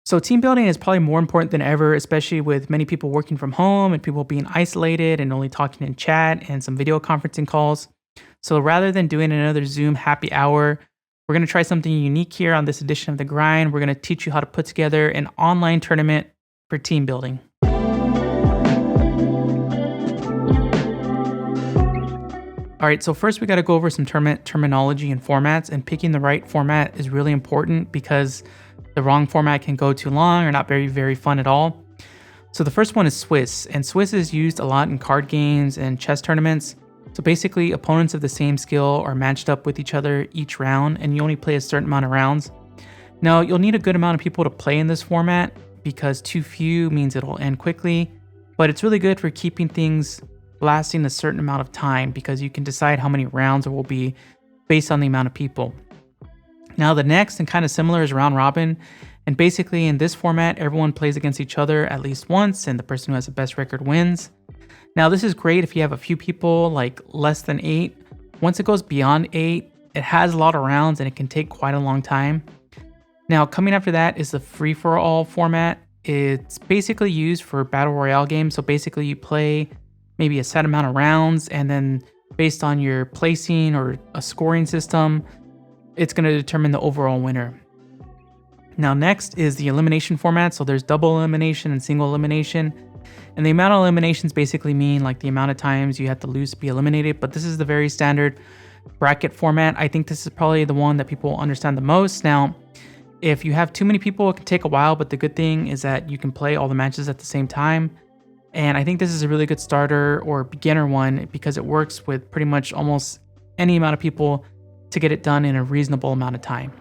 So team building is probably more important than ever, especially with many people working from home and people being isolated and only talking in chat and some video conferencing calls. So rather than doing another Zoom happy hour, we're going to try something unique here on this edition of The Grind. We're going to teach you how to put together an online tournament for team building. All right, so first we got to go over some tournament terminology and formats, and picking the right format is really important because the wrong format can go too long or not very fun at all. So the first one is Swiss, and Swiss is used a lot in card games and chess tournaments. So basically, opponents of the same skill are matched up with each other each round, and you only play a certain amount of rounds. Now, you'll need a good amount of people to play in this format because too few means it'll end quickly, but it's really good for keeping things lasting a certain amount of time because you can decide how many rounds there will be based on the amount of people. Now, the next and kind of similar is round robin, and basically in this format, everyone plays against each other at least once, and the person who has the best record wins. Now, this is great if you have a few people, like less than 8. Once it goes beyond 8, it has a lot of rounds and it can take quite a long time. Now, coming after that is the free-for-all format. It's basically used for battle royale games. So basically you play maybe a set amount of rounds, and then based on your placing or a scoring system, it's going to determine the overall winner. Now, next is the elimination format. So there's double elimination and single elimination. And the amount of eliminations basically mean like the amount of times you have to lose to be eliminated. But this is the very standard bracket format. I think this is probably the one that people understand the most. Now, if you have too many people, it can take a while. But the good thing is that you can play all the matches at the same time. And I think this is a really good starter or beginner one because it works with pretty much almost any amount of people to get it done in a reasonable amount of time.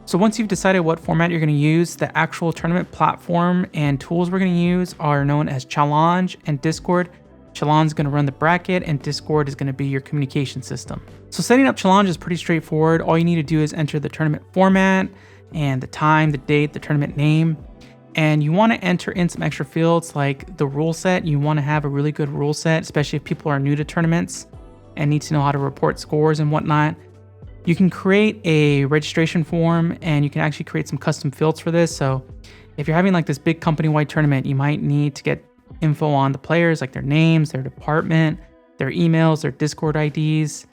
So once you've decided what format you're going to use, the actual tournament platform and tools we're going to use are known as Challenge and Discord. Challenge is going to run the bracket and Discord is going to be your communication system. So setting up Challenge is pretty straightforward. All you need to do is enter the tournament format and the time, the date, the tournament name. And you want to enter in some extra fields like the rule set. You want to have a really good rule set, especially if people are new to tournaments and need to know how to report scores and whatnot. You can create a registration form and you can actually create some custom fields for this. So if you're having like this big company-wide tournament, you might need to get info on the players, like their names, their department, their emails, their Discord IDs.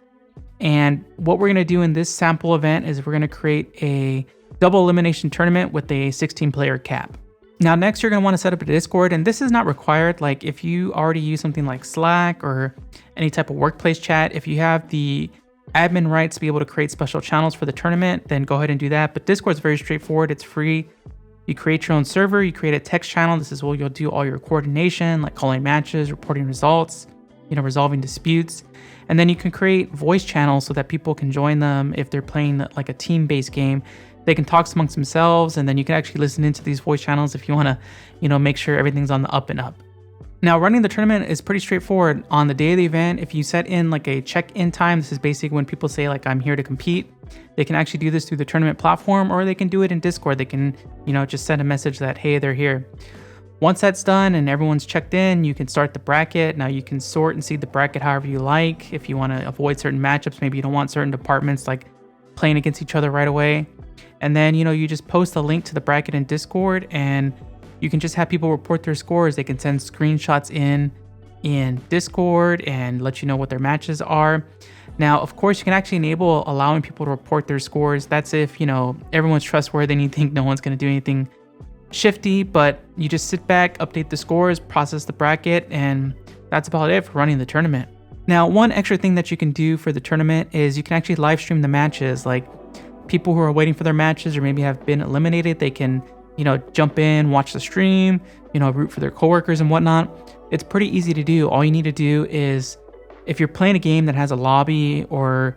And what we're going to do in this sample event is we're going to create a double elimination tournament with a 16-player cap. Now, next you're going to want to set up a Discord, and this is not required. Like if you already use something like Slack or any type of workplace chat, if you have the admin rights to be able to create special channels for the tournament, then go ahead and do that. But Discord is very straightforward. It's free. You create your own server, you create a text channel. This is where you'll do all your coordination, like calling matches, reporting results, resolving disputes. And then you can create voice channels so that people can join them if they're playing like a team-based game. They can talk amongst themselves, and then you can actually listen into these voice channels if you want to, make sure everything's on the up and up. Now, running the tournament is pretty straightforward. On the day of the event, if you set in like a check-in time, this is basically when people say like, I'm here to compete. They can actually do this through the tournament platform, or they can do it in Discord. They can, just send a message that, hey, they're here. Once that's done and everyone's checked in, you can start the bracket. Now you can sort and seed the bracket however you like. If you want to avoid certain matchups, maybe you don't want certain departments like playing against each other right away. And then, you just post a link to the bracket in Discord, and you can just have people report their scores. They can send screenshots in Discord and let you know what their matches are. Now, of course, you can actually enable allowing people to report their scores. That's if, everyone's trustworthy and you think no one's going to do anything shifty, but you just sit back, update the scores, process the bracket, and that's about it for running the tournament. Now, one extra thing that you can do for the tournament is you can actually live stream the matches. Like people who are waiting for their matches or maybe have been eliminated, they can, jump in, watch the stream, root for their coworkers and whatnot. It's pretty easy to do. All you need to do is, if you're playing a game that has a lobby or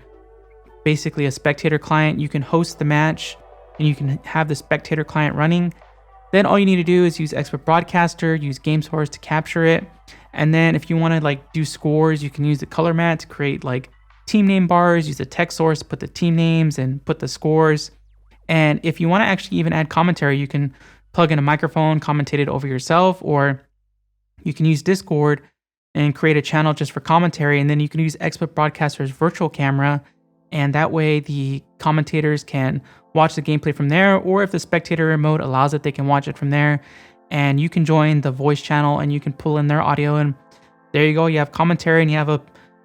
basically a spectator client, you can host the match and you can have the spectator client running. Then all you need to do is use XSplit Broadcaster, use GameSource to capture it. And then if you want to do scores, you can use the color mat to create team name bars, use the text source to put the team names and put the scores. And if you want to actually even add commentary, you can plug in a microphone, commentate it over yourself, or you can use Discord and create a channel just for commentary. And then you can use XSplit Broadcaster's virtual camera. And that way the commentators can watch the gameplay from there, or if the spectator mode allows it, they can watch it from there. And you can join the voice channel and you can pull in their audio, and there you go. You have commentary and you have a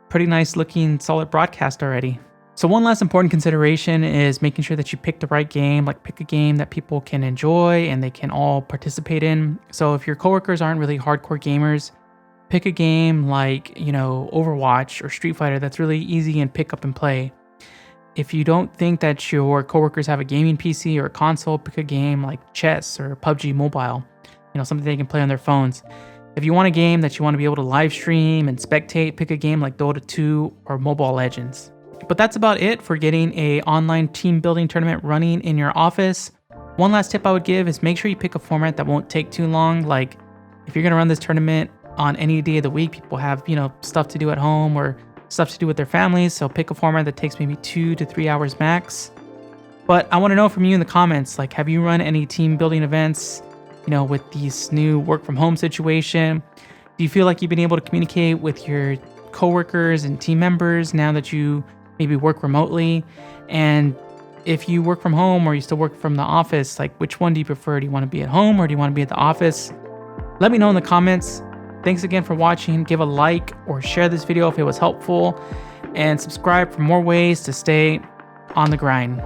pretty nice looking solid broadcast already. So one last important consideration is making sure that you pick the right game, like pick a game that people can enjoy and they can all participate in. So if your coworkers aren't really hardcore gamers, pick a game like, Overwatch or Street Fighter that's really easy and pick up and play. If you don't think that your coworkers have a gaming PC or a console, pick a game like chess or PUBG Mobile, something they can play on their phones. If you want a game that you want to be able to live stream and spectate, pick a game like Dota 2 or Mobile Legends. But that's about it for getting a online team building tournament running in your office. One last tip I would give is make sure you pick a format that won't take too long. Like if you're going to run this tournament on any day of the week, people have, stuff to do at home or stuff to do with their families. So pick a format that takes maybe 2 to 3 hours max. But I want to know from you in the comments, like, have you run any team building events, with this new work from home situation? Do you feel like you've been able to communicate with your coworkers and team members now that you maybe work remotely? And if you work from home or you still work from the office, like which one do you prefer? Do you want to be at home or do you want to be at the office? Let me know in the comments. Thanks again for watching. Give a like or share this video if it was helpful, and subscribe for more ways to stay on the grind.